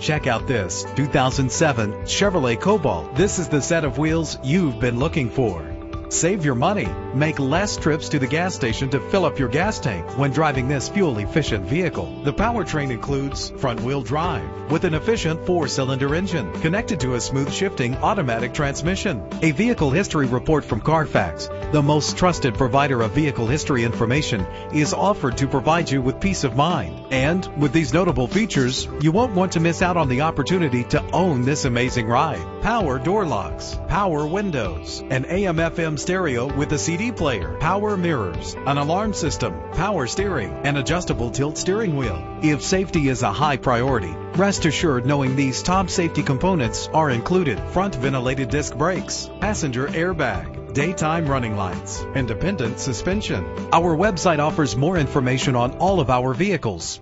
Check out this 2007 Chevrolet Cobalt. This is the set of wheels you've been looking for. Save your money. Make less trips to the gas station to fill up your gas tank when driving this fuel-efficient vehicle. The powertrain includes front-wheel drive with an efficient 4-cylinder engine connected to a smooth shifting automatic transmission. A vehicle history report from Carfax, the most trusted provider of vehicle history information, is offered to provide you with peace of mind. And with these notable features, you won't want to miss out on the opportunity to own this amazing ride. Power door locks, power windows, an AM/FM stereo with a CD player, power mirrors, an alarm system, power steering, and adjustable tilt steering wheel. If safety is a high priority, rest assured knowing these top safety components are included: front ventilated disc brakes, passenger airbag, daytime running lights, independent suspension. Our website offers more information on all of our vehicles.